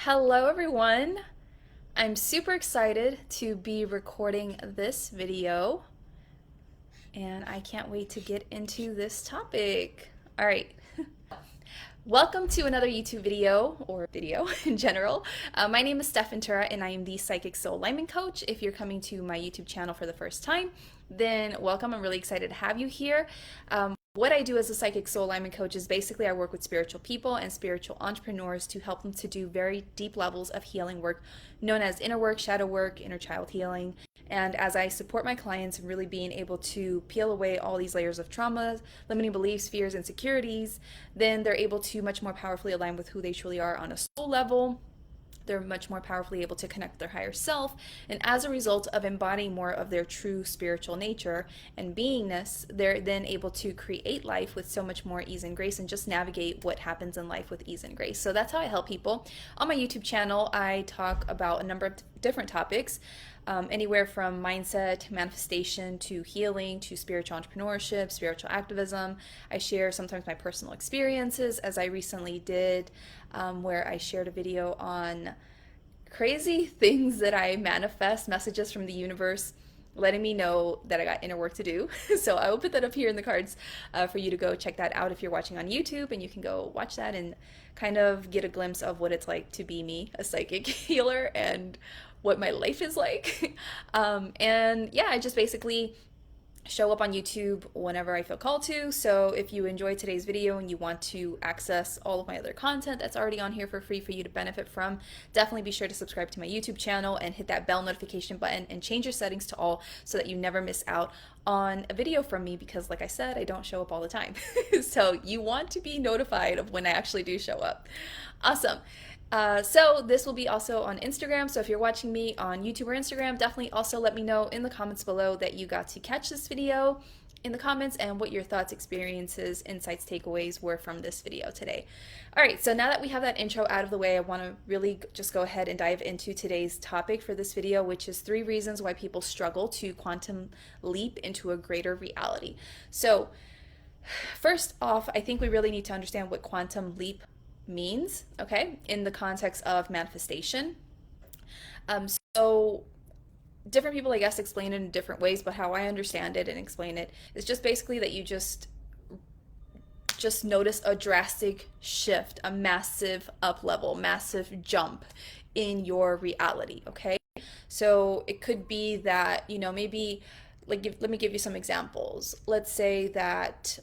Hello everyone! I'm super excited to be recording this video and I can't wait to get into this topic. All right, welcome to another YouTube video or video in general. My name is Stef and I am the Psychic Soul Alignment Coach. If you're coming to my YouTube channel for the first time, then welcome. I'm really excited to have you here. What I do as a psychic soul alignment coach is basically I work with spiritual people and spiritual entrepreneurs to help them to do very deep levels of healing work known as inner work, shadow work, inner child healing. And as I support my clients in really being able to peel away all these layers of trauma, limiting beliefs, fears, insecurities, then they're able to much more powerfully align with who they truly are on a soul level. They're much more powerfully able to connect with their higher self. And as a result of embodying more of their true spiritual nature and beingness, they're then able to create life with so much more ease and grace and just navigate what happens in life with ease and grace. So that's how I help people. On my YouTube channel, I talk about a number of different topics. Anywhere from mindset, manifestation, to healing, to spiritual entrepreneurship, spiritual activism. I share sometimes my personal experiences, as I recently did, where I shared a video on crazy things that I manifest, messages from the universe letting me know that I got inner work to do. So I will put that up here in the cards for you to go check that out if you're watching on YouTube, and you can go watch that and kind of get a glimpse of what it's like to be me, a psychic healer, and what my life is like. And yeah, I just basically show up on YouTube whenever I feel called to. So if you enjoyed today's video and you want to access all of my other content that's already on here for free for you to benefit from, definitely be sure to subscribe to my YouTube channel and hit that bell notification button and change your settings to all so that you never miss out on a video from me, because like I said, I don't show up all the time. So you want to be notified of when I actually do show up. Awesome. So this will be also on Instagram. So if you're watching me on YouTube or Instagram, definitely also let me know in the comments below that you got to catch this video in the comments and what your thoughts, experiences, insights, takeaways were from this video today. All right, so now that we have that intro out of the way, I want to really just go ahead and dive into today's topic for this video, which is 3 reasons why people struggle to quantum leap into a greater reality. So first off, I think we really need to understand what quantum leap means, okay, in the context of manifestation. So different people, I guess, explain it in different ways, but how I understand it and explain it is just basically that you just notice a drastic shift, a massive up level, massive jump in your reality, okay? So it could be that, maybe like let me give you some examples. Let's say that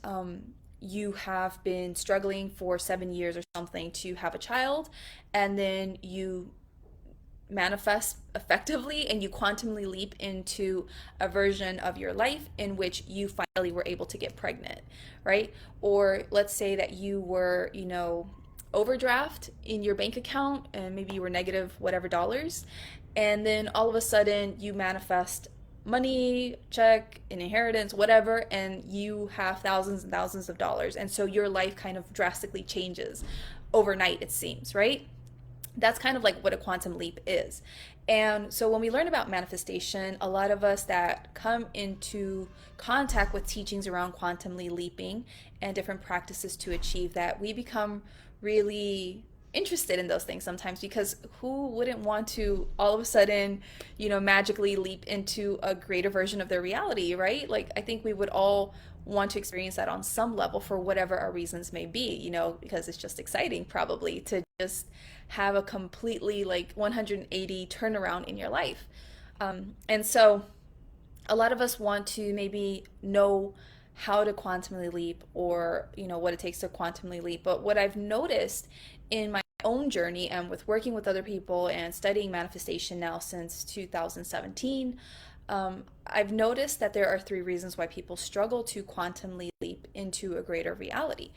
you have been struggling for 7 years or something to have a child, and then you manifest effectively and you quantumly leap into a version of your life in which you finally were able to get pregnant, right? Or let's say that you were, overdraft in your bank account and maybe you were negative whatever dollars, and then all of a sudden you manifest money, check, an inheritance, whatever, and you have thousands and thousands of dollars. And so your life kind of drastically changes overnight, it seems, right? That's kind of like what a quantum leap is. And so when we learn about manifestation, a lot of us that come into contact with teachings around quantumly leaping and different practices to achieve that, we become really interested in those things sometimes, because who wouldn't want to all of a sudden, magically leap into a greater version of their reality, right? Like, I think we would all want to experience that on some level for whatever our reasons may be, because it's just exciting probably to just have a completely like 180 turnaround in your life. And so a lot of us want to maybe know how to quantumly leap, or what it takes to quantumly leap. But what I've noticed in my own journey and with working with other people and studying manifestation now since 2017, I've noticed that there are 3 reasons why people struggle to quantumly leap into a greater reality.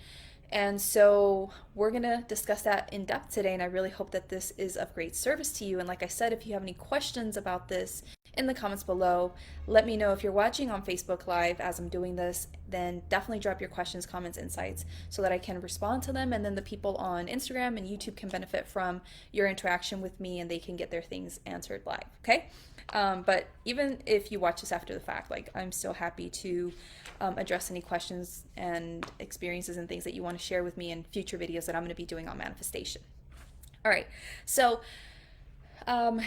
And so we're going to discuss that in depth today, and I really hope that this is of great service to you. And like I said, if you have any questions about this, in the comments below, let me know. If you're watching on Facebook Live as I'm doing this, then definitely drop your questions, comments, insights so that I can respond to them, and then the people on Instagram and YouTube can benefit from your interaction with me and they can get their things answered live, okay? But even if you watch this after the fact, like, I'm still happy to address any questions and experiences and things that you want to share with me in future videos that I'm going to be doing on manifestation. All right. So, um,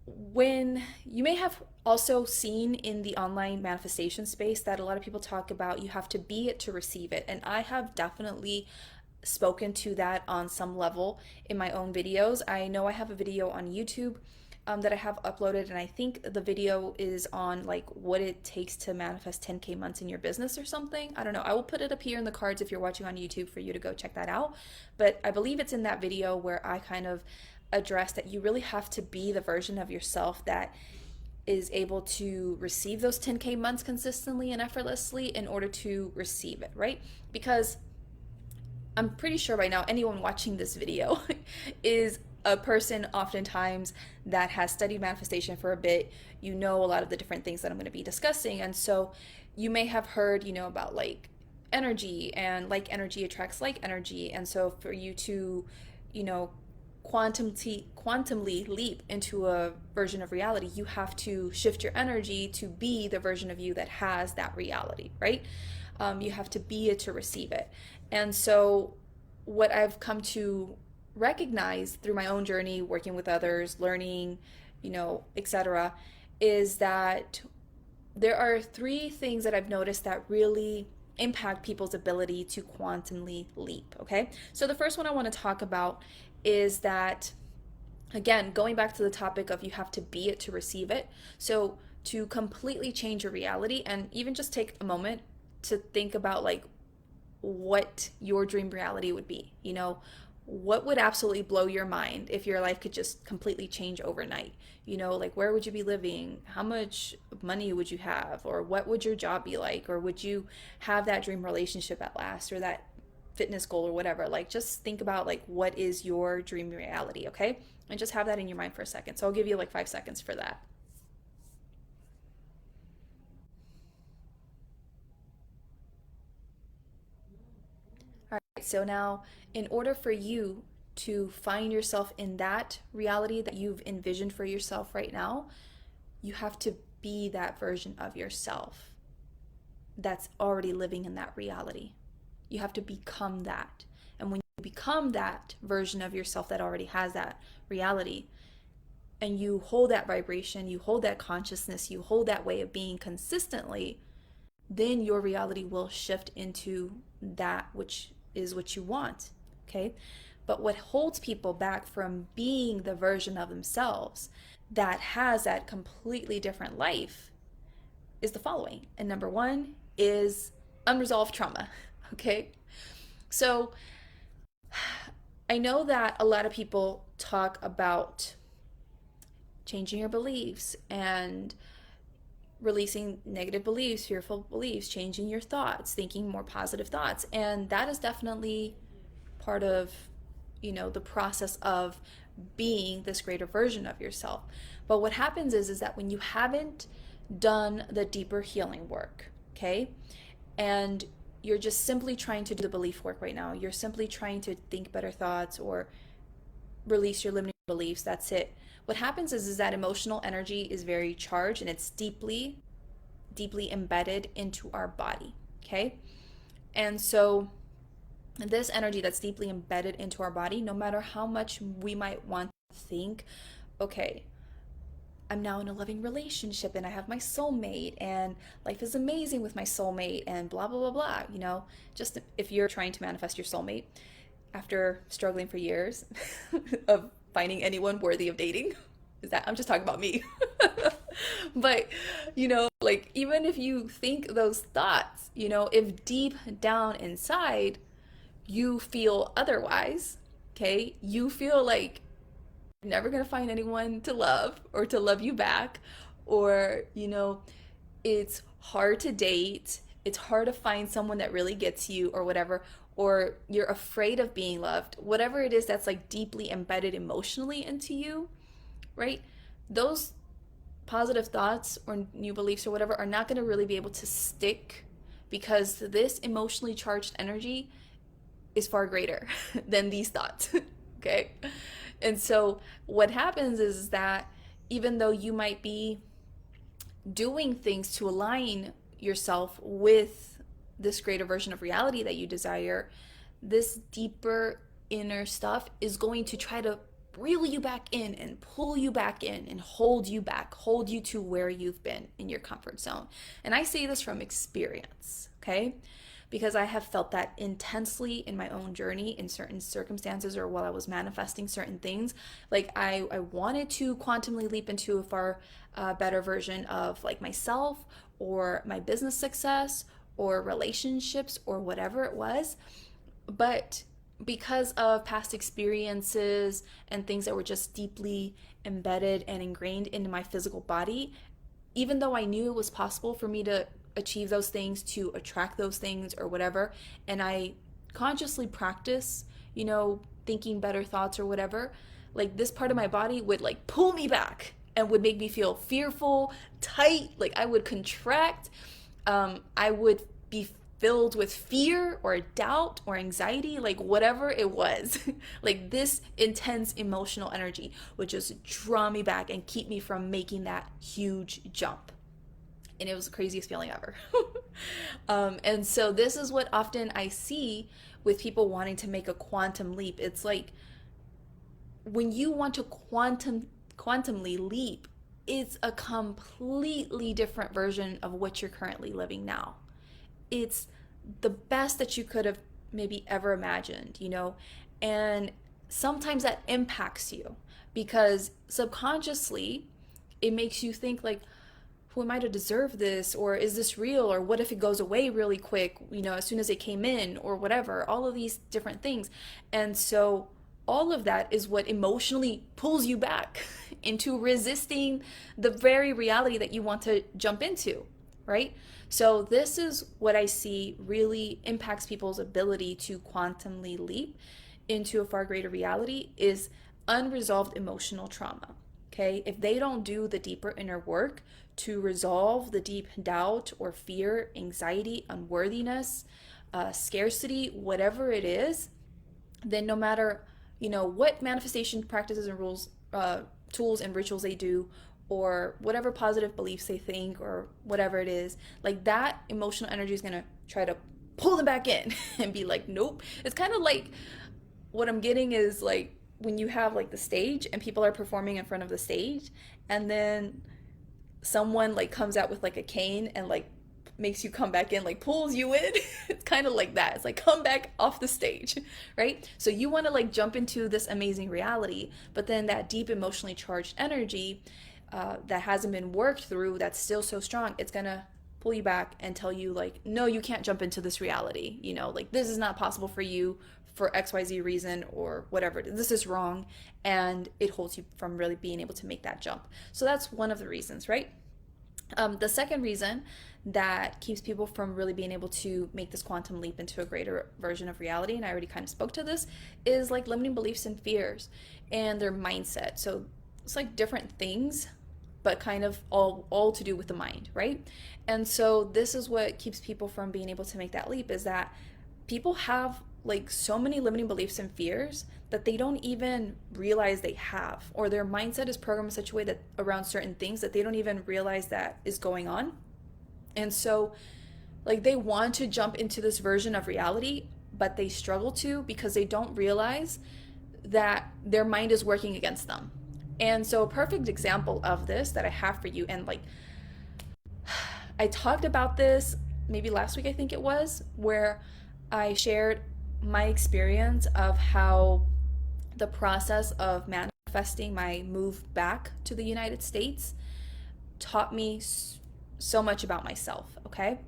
when you may have also seen in the online manifestation space that a lot of people talk about you have to be it to receive it. And I have definitely spoken to that on some level in my own videos. I know I have a video on YouTube that I have uploaded, and I think the video is on like what it takes to manifest 10K months in your business or something. I don't know. I will put it up here in the cards if you're watching on YouTube for you to go check that out. But I believe it's in that video where I kind of address that you really have to be the version of yourself that is able to receive those 10K months consistently and effortlessly in order to receive it, right? Because I'm pretty sure by now anyone watching this video is a person oftentimes that has studied manifestation for a bit. You know a lot of the different things that I'm going to be discussing. And so you may have heard, about like energy, and like energy attracts like energy. And so for you to, you know, quantumly leap into a version of reality, you have to shift your energy to be the version of you that has that reality, right? You have to be it to receive it. And so, what I've come to recognize through my own journey, working with others, learning, etc., is that there are three things that I've noticed that really impact people's ability to quantumly leap. Okay. So, the first one I want to talk about is that, again, going back to the topic of you have to be it to receive it. So, to completely change your reality, and even just take a moment to think about like what your dream reality would be. What would absolutely blow your mind if your life could just completely change overnight? Like where would you be living? How much money would you have? Or what would your job be like? Or would you have that dream relationship at last, or that fitness goal or whatever? Like just think about like what is your dream reality, okay? And just have that in your mind for a second. So I'll give you like 5 seconds for that. All right, so now, in order for you to find yourself in that reality that you've envisioned for yourself right now, you have to be that version of yourself that's already living in that reality. You have to become that. And when you become that version of yourself that already has that reality, and you hold that vibration, you hold that consciousness, you hold that way of being consistently, then your reality will shift into that which is what you want. Okay. But what holds people back from being the version of themselves that has that completely different life is the following. And number one is unresolved trauma. Okay. So I know that a lot of people talk about changing your beliefs and releasing negative beliefs, fearful beliefs, changing your thoughts, thinking more positive thoughts. And that is definitely part of, the process of being this greater version of yourself. But what happens is that when you haven't done the deeper healing work, okay, and you're just simply trying to do the belief work right now, you're simply trying to think better thoughts or release your limiting beliefs, that's it. What happens is that emotional energy is very charged, and it's deeply embedded into our body. Okay. And so this energy that's deeply embedded into our body, no matter how much we might want to think, okay, I'm now in a loving relationship and I have my soulmate and life is amazing with my soulmate and blah, blah, blah, blah. Just if you're trying to manifest your soulmate after struggling for years of finding anyone worthy of dating, is that I'm just talking about me. But, like even if you think those thoughts, if deep down inside you feel otherwise, okay, you feel like you're never going to find anyone to love or to love you back, or, it's hard to date, it's hard to find someone that really gets you or whatever, or you're afraid of being loved, whatever it is that's like deeply embedded emotionally into you, right? Those positive thoughts or new beliefs or whatever are not going to really be able to stick, because this emotionally charged energy is far greater than these thoughts. Okay. And so what happens is that even though you might be doing things to align yourself with this greater version of reality that you desire, this deeper inner stuff is going to try to reel you back in and pull you back in and hold you back, hold you to where you've been in your comfort zone. And I say this from experience, okay? Because I have felt that intensely in my own journey in certain circumstances or while I was manifesting certain things. Like I wanted to quantumly leap into a far better version of like myself or my business success or relationships or whatever it was. But because of past experiences and things that were just deeply embedded and ingrained into my physical body, even though I knew it was possible for me to achieve those things, to attract those things or whatever, and I consciously practice, thinking better thoughts or whatever, like this part of my body would like pull me back and would make me feel fearful, tight, like I would contract. I would be filled with fear or doubt or anxiety, like whatever it was. Like this intense emotional energy would just draw me back and keep me from making that huge jump. And it was the craziest feeling ever. And so this is what often I see with people wanting to make a quantum leap. It's like when you want to quantumly leap, it's a completely different version of what you're currently living now. It's the best that you could have maybe ever imagined, and sometimes that impacts you because subconsciously it makes you think like, who am I to deserve this? Or is this real? Or what if it goes away really quick, as soon as it came in or whatever, all of these different things. And so all of that is what emotionally pulls you back into resisting the very reality that you want to jump into, right? So this is what I see really impacts people's ability to quantumly leap into a far greater reality is unresolved emotional trauma. Okay, if they don't do the deeper inner work to resolve the deep doubt or fear, anxiety, unworthiness, scarcity, whatever it is, then no matter what manifestation practices and rules, tools and rituals they do, or whatever positive beliefs they think, or whatever it is, like that emotional energy is gonna try to pull them back in and be like, nope. It's kind of like what I'm getting is like when you have like the stage and people are performing in front of the stage, and then someone like comes out with like a cane and like makes you come back in, like pulls you in. It's kind of like that. It's like come back off the stage, right? So you want to like jump into this amazing reality, but then that deep emotionally charged energy that hasn't been worked through, that's still so strong, it's gonna pull you back and tell you like, no, you can't jump into this reality, like this is not possible for you for XYZ reason or whatever. This is wrong, and it holds you from really being able to make that jump. So that's one of the reasons, right? The second reason that keeps people from really being able to make this quantum leap into a greater version of reality, and I already kind of spoke to this, is like limiting beliefs and fears and their mindset. So it's like different things, but kind of all to do with the mind, right? And so this is what keeps people from being able to make that leap, is that people have like so many limiting beliefs and fears that they don't even realize they have, or their mindset is programmed in such a way that around certain things that they don't even realize that is going on. And so like they want to jump into this version of reality, but they struggle to because they don't realize that their mind is working against them. And so a perfect example of this that I have for you, and like I talked about this maybe last week, I think it was, where I shared my experience of how the process of manifesting my move back to the United States taught me so much about myself, okay?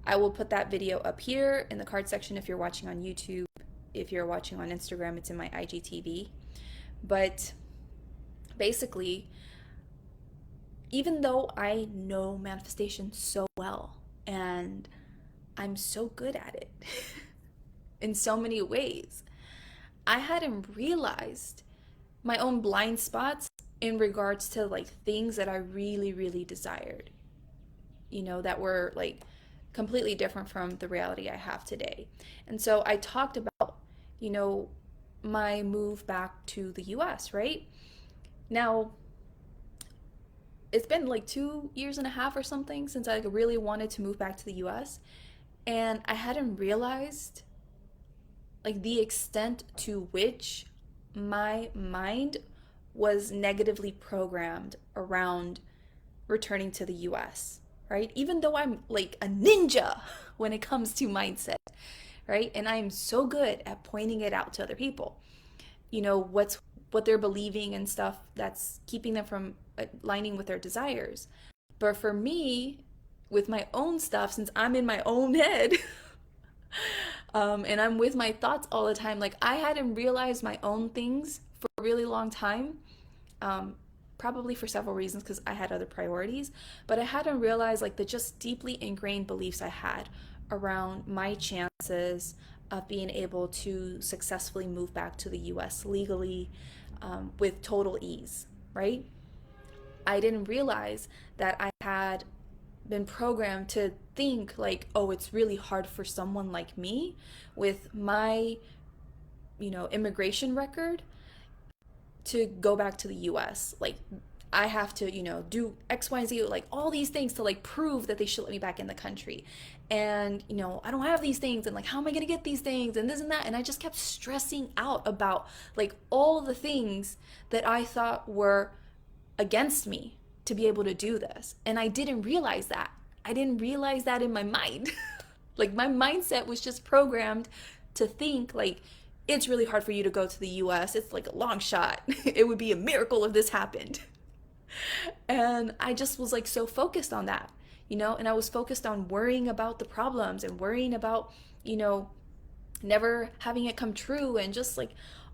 I will put that video up here in the card section if you're watching on YouTube. If you're watching on Instagram, it's in my IGTV. But basically, even though I know manifestation so well and I'm so good at it in so many ways, I hadn't realized my own blind spots in regards to like things that I really, really desired, that were like completely different from the reality I have today. And so I talked about, my move back to the US, right? Now, it's been like 2.5 years or something since I really wanted to move back to the US. And I hadn't realized like the extent to which my mind was negatively programmed around returning to the US, right? Even though I'm like a ninja when it comes to mindset, right? And I'm so good at pointing it out to other people. What they're believing and stuff that's keeping them from aligning with their desires. But for me, with my own stuff, since I'm in my own head, and I'm with my thoughts all the time, like I hadn't realized my own things for a really long time. Um, Probably for several reasons because I had other priorities, but I hadn't realized like the just deeply ingrained beliefs I had around my chances of being able to successfully move back to the US legally, with total ease, right? I didn't realize that I had been programmed to think like, oh, it's really hard for someone like me with my, immigration record to go back to the US. Like, I have to, do X, Y, and Z, like all these things to like prove that they should let me back in the country. And, I don't have these things. And like, how am I going to get these things? And this and that. And I just kept stressing out about like all the things that I thought were against me to be able to do this. And I didn't realize that. I didn't realize that in my mind. Like, my mindset was just programmed to think like, it's really hard for you to go to the US. It's like a long shot. It would be a miracle if this happened. And I just was like so focused on that, and I was focused on worrying about the problems and worrying about, never having it come true, and just like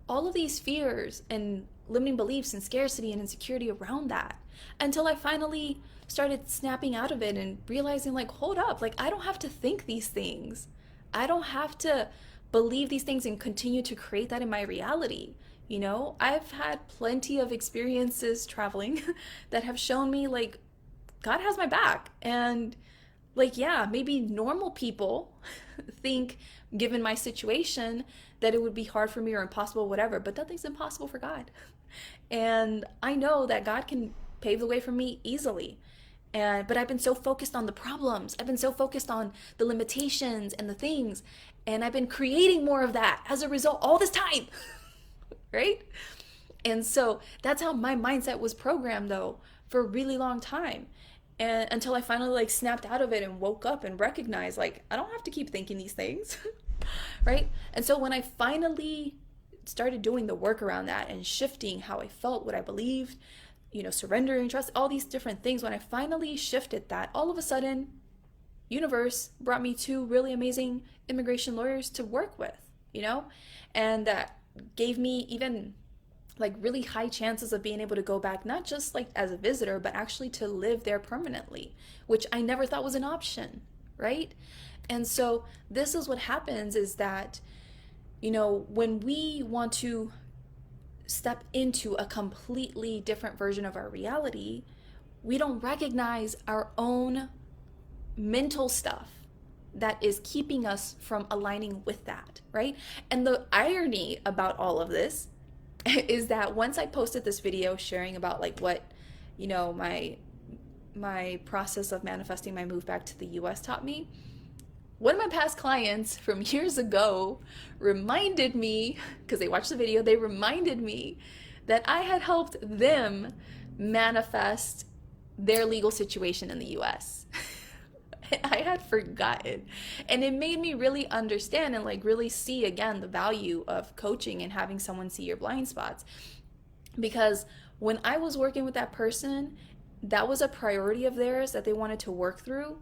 all of these fears and limiting beliefs and scarcity and insecurity around that, until I finally started snapping out of it and realizing like, hold up, like I don't have to think these things. I don't have to believe these things and continue to create that in my reality. I've had plenty of experiences traveling that have shown me like God has my back. And like, yeah, maybe normal people think, given my situation, that it would be hard for me or impossible, whatever, but nothing's impossible for God. And I know that God can pave the way for me easily. But I've been so focused on the problems. I've been so focused on the limitations and the things. And I've been creating more of that as a result all this time. Right? And so that's how my mindset was programmed though for a really long time. And until I finally like snapped out of it and woke up and recognized like I don't have to keep thinking these things. Right? And so when I finally started doing the work around that and shifting how I felt, what I believed, surrendering, trust, all these different things, when I finally shifted that, all of a sudden, universe brought me two really amazing immigration lawyers to work with, and that gave me even like really high chances of being able to go back, not just like as a visitor, but actually to live there permanently, which I never thought was an option, right? And so this is what happens is that, when we want to step into a completely different version of our reality, we don't recognize our own mental stuff that is keeping us from aligning with that, right? And the irony about all of this is that once I posted this video sharing about like what, my process of manifesting my move back to the US taught me, one of my past clients from years ago reminded me, because they watched the video, they reminded me that I had helped them manifest their legal situation in the US. I had forgotten. And it made me really understand and like really see again the value of coaching and having someone see your blind spots. Because when I was working with that person, that was a priority of theirs that they wanted to work through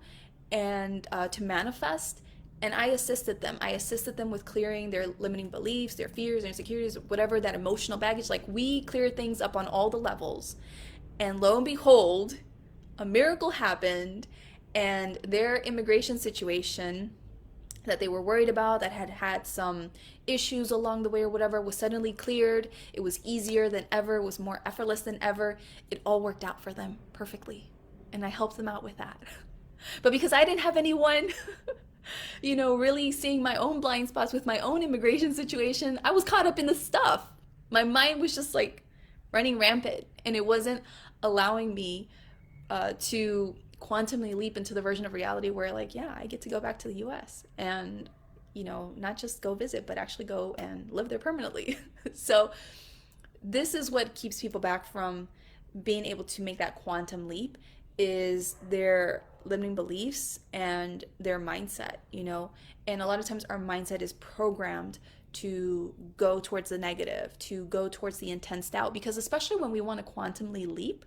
and to manifest. And I assisted them. I assisted them with clearing their limiting beliefs, their fears, their insecurities, whatever, that emotional baggage. Like, we cleared things up on all the levels. And lo and behold, a miracle happened, and their immigration situation that they were worried about, that had had some issues along the way or whatever, was suddenly cleared. It was easier than ever. It was more effortless than ever. It all worked out for them perfectly. And I helped them out with that. But because I didn't have anyone, really seeing my own blind spots with my own immigration situation, I was caught up in the stuff. My mind was just like running rampant, and it wasn't allowing me to quantumly leap into the version of reality where like, yeah, I get to go back to the US and not just go visit, but actually go and live there permanently. So this is what keeps people back from being able to make that quantum leap, is their limiting beliefs and their mindset. And a lot of times our mindset is programmed to go towards the negative, to go towards the intense doubt, because especially when we want to quantumly leap,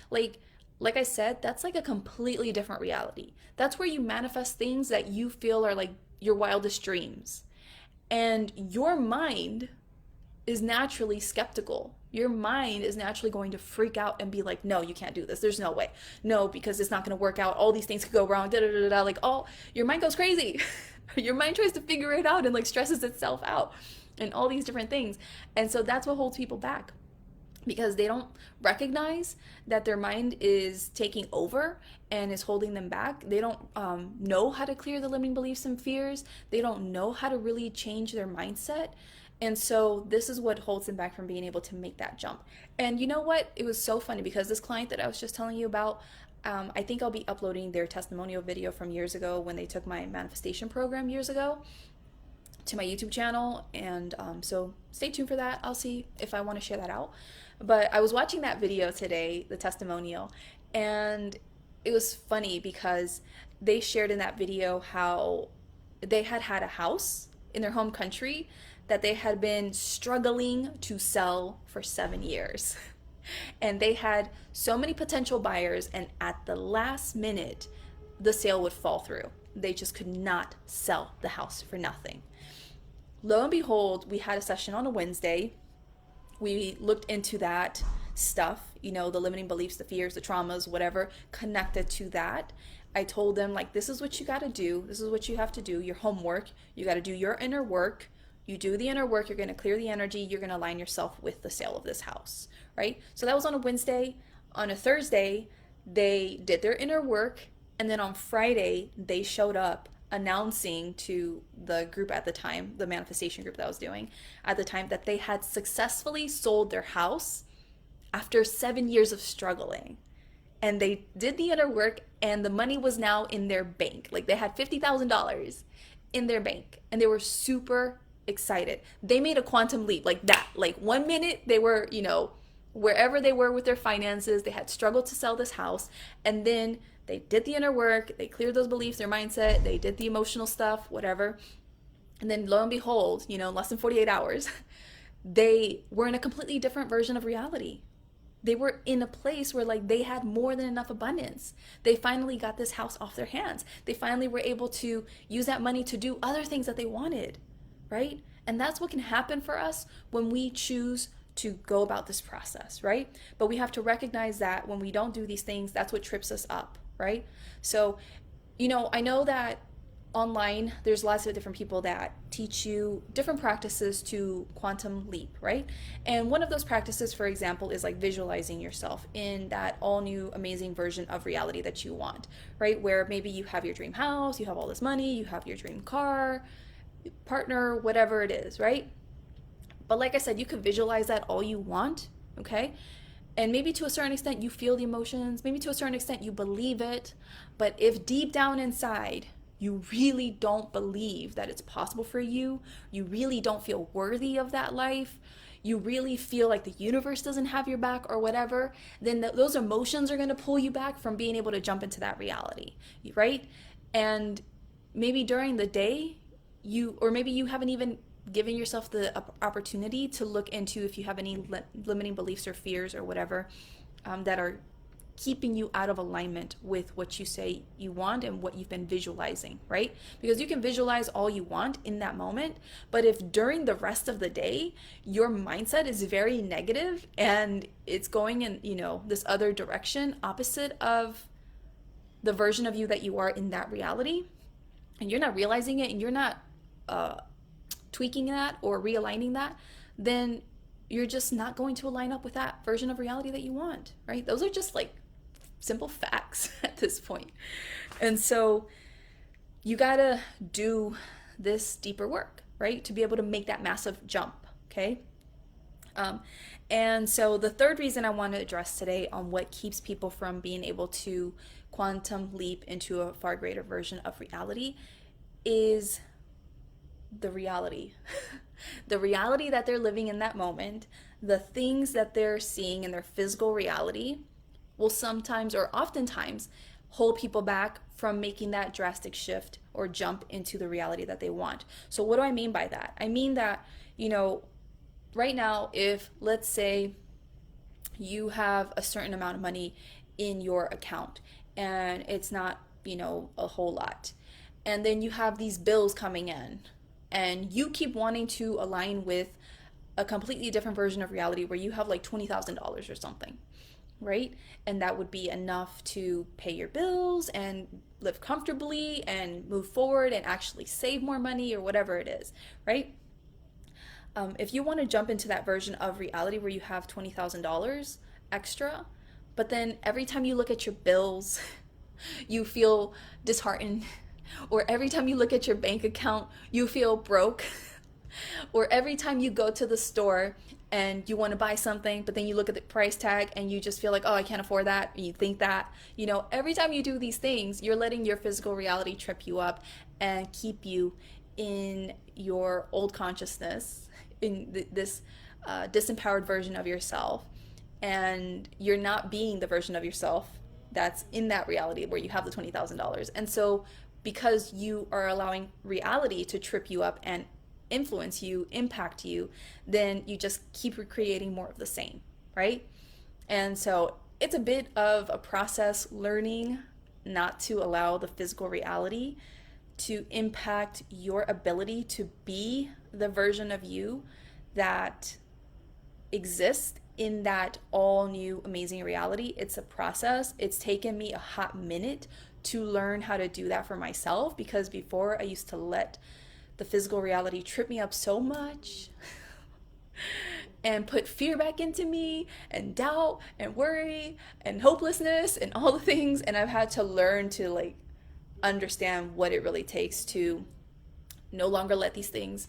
like like I said, that's like a completely different reality. That's where you manifest things that you feel are like your wildest dreams. And your mind is naturally skeptical. Your mind is naturally going to freak out and be like, no, you can't do this. There's no way. No, because it's not going to work out. All these things could go wrong. Da, da, da, da, da. Like, your mind goes crazy. Your mind tries to figure it out and like stresses itself out and all these different things. And so that's what holds people back, because they don't recognize that their mind is taking over and is holding them back. They don't know how to clear the limiting beliefs and fears. They don't know how to really change their mindset. And so this is what holds them back from being able to make that jump. And you know what? It was so funny because this client that I was just telling you about, I think I'll be uploading their testimonial video from years ago when they took my manifestation program years ago to my YouTube channel. And so stay tuned for that. I'll see if I want to share that out. But I was watching that video today, the testimonial, and it was funny because they shared in that video how they had a house in their home country that they had been struggling to sell for 7 years. And they had so many potential buyers, and at the last minute, the sale would fall through. They just could not sell the house for nothing. Lo and behold, we had a session on a Wednesday. We looked into that stuff, the limiting beliefs, the fears, the traumas, whatever, connected to that. I told them, like, this is what you got to do. This is what you have to do. Your homework. You got to do your inner work. You do the inner work. You're going to clear the energy. You're going to align yourself with the sale of this house, right? So that was on a Wednesday. On a Thursday, they did their inner work. And then on Friday, they showed up announcing to the group at the time, the manifestation group that I was doing at the time, that they had successfully sold their house after 7 years of struggling. And they did the inner work, and the money was now in their bank. Like, they had $50,000 in their bank, and they were super excited. They made a quantum leap like that. Like, 1 minute they were, wherever they were with their finances, they had struggled to sell this house, and then they did the inner work, they cleared those beliefs, their mindset, they did the emotional stuff, whatever. And then lo and behold, less than 48 hours, they were in a completely different version of reality. They were in a place where like they had more than enough abundance. They finally got this house off their hands. They finally were able to use that money to do other things that they wanted, right? And that's what can happen for us when we choose to go about this process, right? But we have to recognize that when we don't do these things, that's what trips us up, right? So, I know that online there's lots of different people that teach you different practices to quantum leap, right? And one of those practices, for example, is like visualizing yourself in that all new amazing version of reality that you want, right? Where maybe you have your dream house, you have all this money, you have your dream car, partner, whatever it is, right? But like I said, you can visualize that all you want, okay? And maybe to a certain extent you feel the emotions, maybe to a certain extent you believe it, but if deep down inside you really don't believe that it's possible for you, you really don't feel worthy of that life, you really feel like the universe doesn't have your back or whatever, then those emotions are going to pull you back from being able to jump into that reality, right? And maybe during the day, maybe you haven't even given yourself the opportunity to look into if you have any limiting beliefs or fears or whatever that are keeping you out of alignment with what you say you want and what you've been visualizing, right? Because you can visualize all you want in that moment, but if during the rest of the day your mindset is very negative and it's going in, this other direction opposite of the version of you that you are in that reality, and you're not realizing it and you're not tweaking that or realigning that, then you're just not going to align up with that version of reality that you want, right? Those are just like simple facts at this point. And so you gotta do this deeper work, right? To be able to make that massive jump, okay? And so the third reason I want to address today on what keeps people from being able to quantum leap into a far greater version of reality is the reality. The reality that they're living in that moment, the things that they're seeing in their physical reality will sometimes or oftentimes hold people back from making that drastic shift or jump into the reality that they want. So, what do I mean by that? I mean that, right now, if let's say you have a certain amount of money in your account and it's not, a whole lot. And then you have these bills coming in and you keep wanting to align with a completely different version of reality where you have like $20,000 or something, right? And that would be enough to pay your bills and live comfortably and move forward and actually save more money or whatever it is, right? If you want to jump into that version of reality where you have $20,000 extra, but then every time you look at your bills, you feel disheartened, or every time you look at your bank account, you feel broke, or every time you go to the store and you want to buy something, but then you look at the price tag and you just feel like, oh, I can't afford that. And you think that, every time you do these things, you're letting your physical reality trip you up and keep you in your old consciousness, in this disempowered version of yourself. And you're not being the version of yourself that's in that reality where you have the $20,000. And so, because you are allowing reality to trip you up and influence you, impact you, then you just keep recreating more of the same, right? And so it's a bit of a process learning not to allow the physical reality to impact your ability to be the version of you that exists in that all new amazing reality. It's a process. It's taken me a hot minute to learn how to do that for myself, because before I used to let the physical reality trip me up so much and put fear back into me and doubt and worry and hopelessness and all the things. And I've had to learn to like understand what it really takes to no longer let these things,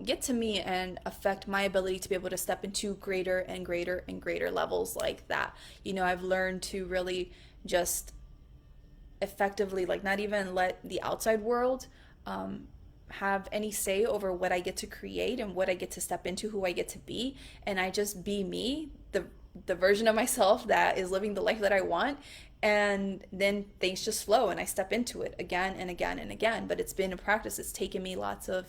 get to me and affect my ability to be able to step into greater and greater and greater levels like that. I've learned to really just effectively, like, not even let the outside world have any say over what I get to create and what I get to step into, who I get to be, and I just be me, the version of myself that is living the life that I want. And then things just flow and I step into it again and again and again. But it's been a practice. It's taken me lots of,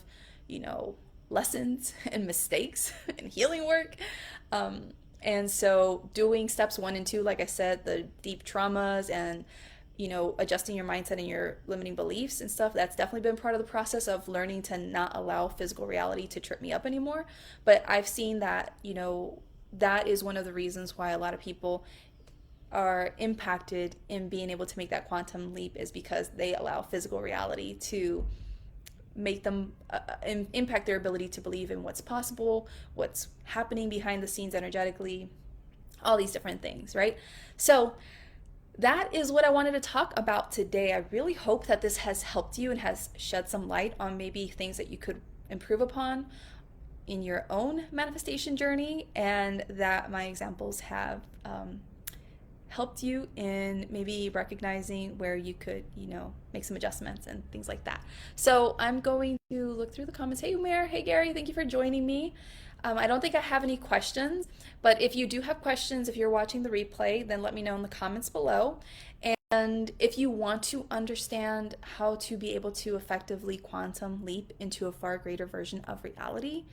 lessons and mistakes and healing work. And so doing steps 1 and 2, like I said, the deep traumas and adjusting your mindset and your limiting beliefs and stuff, that's definitely been part of the process of learning to not allow physical reality to trip me up anymore. But I've seen that, that is one of the reasons why a lot of people are impacted in being able to make that quantum leap, is because they allow physical reality to make them impact their ability to believe in what's possible, what's happening behind the scenes energetically, all these different things, right? So that is what I wanted to talk about today. I really hope that this has helped you and has shed some light on maybe things that you could improve upon in your own manifestation journey, and that my examples have helped you in maybe recognizing where you could, make some adjustments and things like that. So I'm going to look through the comments. Hey, Umair. Hey, Gary. Thank you for joining me. I don't think I have any questions, but if you do have questions, if you're watching the replay, then let me know in the comments below. And if you want to understand how to be able to effectively quantum leap into a far greater version of reality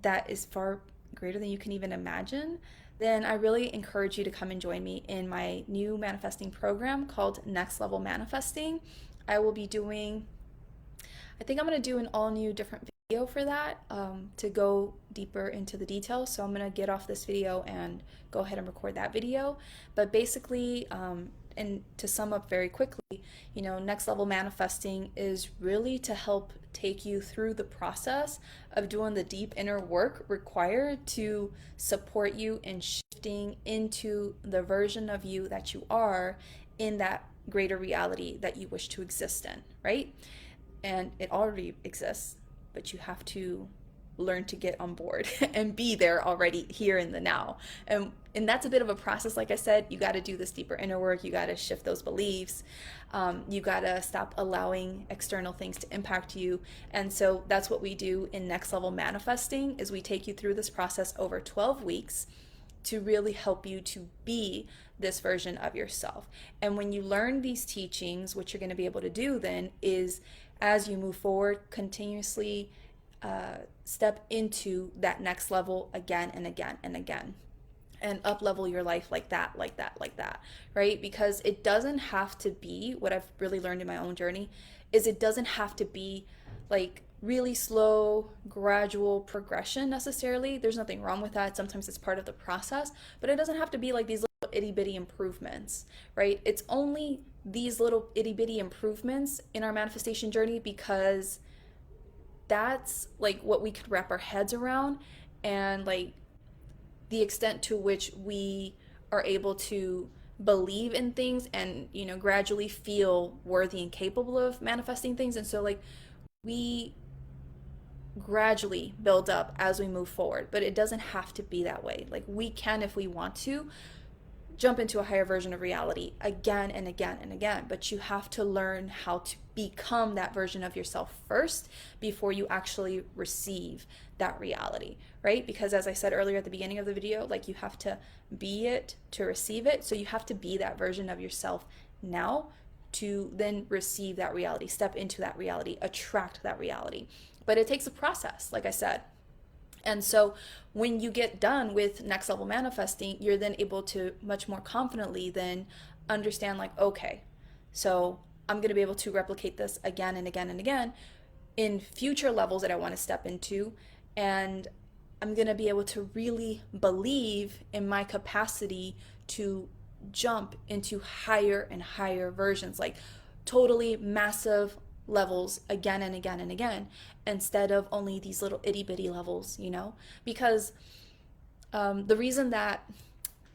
that is far greater than you can even imagine, then I really encourage you to come and join me in my new manifesting program called Next Level Manifesting. I will be doing, I think I'm going to do an all new different video for that to go deeper into the details. So I'm going to get off this video and go ahead and record that video. But basically, and to sum up very quickly, Next Level Manifesting is really to help take you through the process of doing the deep inner work required to support you in shifting into the version of you that you are in that greater reality that you wish to exist in, right? And it already exists, but you have to learn to get on board and be there already here in the now. And that's a bit of a process. Like I said, you got to do this deeper inner work. You got to shift those beliefs. You got to stop allowing external things to impact you. And so that's what we do in Next Level Manifesting, is we take you through this process over 12 weeks to really help you to be this version of yourself. And when you learn these teachings, what you're going to be able to do then is, as you move forward, continuously step into that next level again and again and again, and up level your life like that, like that, like that, right? Because it doesn't have to be, what I've really learned in my own journey is, it doesn't have to be like really slow, gradual progression necessarily. There's nothing wrong with that. Sometimes it's part of the process, but it doesn't have to be like these little itty bitty improvements, right? It's only these little itty bitty improvements in our manifestation journey because that's like what we could wrap our heads around, and like the extent to which we are able to believe in things and, you know, gradually feel worthy and capable of manifesting things. And so like we gradually build up as we move forward, but it doesn't have to be that way. Like we can, if we want to, jump into a higher version of reality again and again and again, but you have to learn how to become that version of yourself first before you actually receive that reality, right? Because as I said earlier at the beginning of the video, like you have to be it to receive it. So you have to be that version of yourself now to then receive that reality, step into that reality, attract that reality. But it takes a process, like I said. And so when you get done with Next Level Manifesting, you're then able to much more confidently then understand, like, okay, so I'm going to be able to replicate this again and again and again in future levels that I want to step into. And I'm going to be able to really believe in my capacity to jump into higher and higher versions, like totally massive levels again and again and again, instead of only these little itty bitty levels, you know? Because the reason that,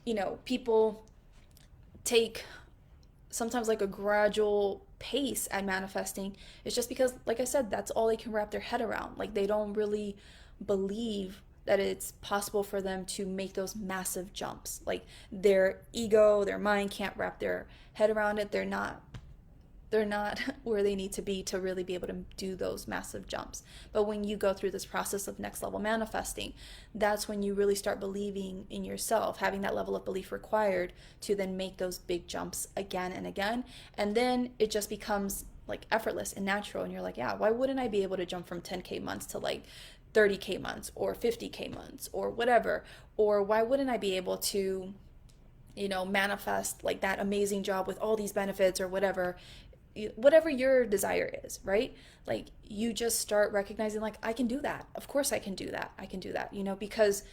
you know, people take sometimes like a gradual pace at manifesting is just because, like I said, that's all they can wrap their head around. Like they don't really believe that it's possible for them to make those massive jumps. Like their ego, their mind can't wrap their head around it. They're not where they need to be to really be able to do those massive jumps. But when you go through this process of Next Level Manifesting, that's when you really start believing in yourself, having that level of belief required to then make those big jumps again and again. And then it just becomes like effortless and natural. And you're like, yeah, why wouldn't I be able to jump from 10K months to like 30K months or 50K months or whatever? Or why wouldn't I be able to, you know, manifest like that amazing job with all these benefits or whatever your desire is, right? Like you just start recognizing, like, I can do that. Of course I can do that. I can do that, you know, because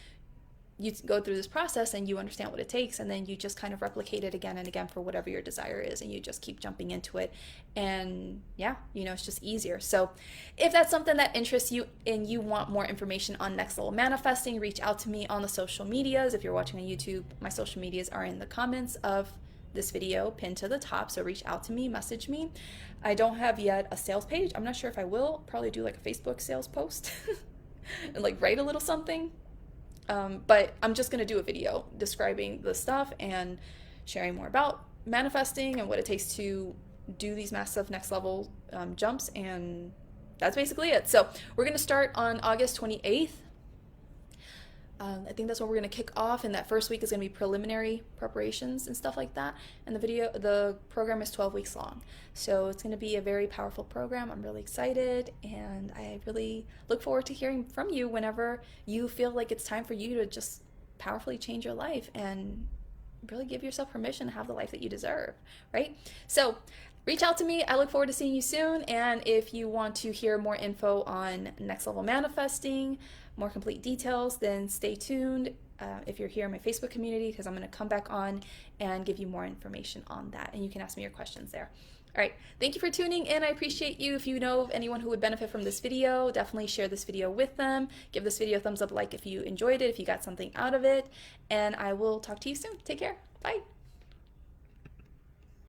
you go through this process and you understand what it takes, and then you just kind of replicate it again and again for whatever your desire is, and you just keep jumping into it. And yeah, you know, it's just easier. So if that's something that interests you and you want more information on Next Level Manifesting, reach out to me on the social medias. If you're watching on YouTube, my social medias are in the comments of this video pinned to the top, so reach out to me, message me. I don't have yet a sales page. I'm not sure if I will. Probably do like a Facebook sales post and like write a little something. But I'm just gonna do a video describing the stuff and sharing more about manifesting and what it takes to do these massive next level jumps, and that's basically it. So we're gonna start on August 28th. I think that's when we're going to kick off, and that first week is going to be preliminary preparations and stuff like that. And the program is 12 weeks long. So it's going to be a very powerful program. I'm really excited, and I really look forward to hearing from you whenever you feel like it's time for you to just powerfully change your life and really give yourself permission to have the life that you deserve, right? So reach out to me. I look forward to seeing you soon. And if you want to hear more info on Next Level Manifesting, more complete details, then stay tuned if you're here in my Facebook community, because I'm going to come back on and give you more information on that, and you can ask me your questions there. All right, thank you for tuning in. I appreciate you. If you know of anyone who would benefit from this video, definitely share this video with them. Give this video a thumbs up like if you enjoyed it, if you got something out of it, and I will talk to you soon. Take care. Bye.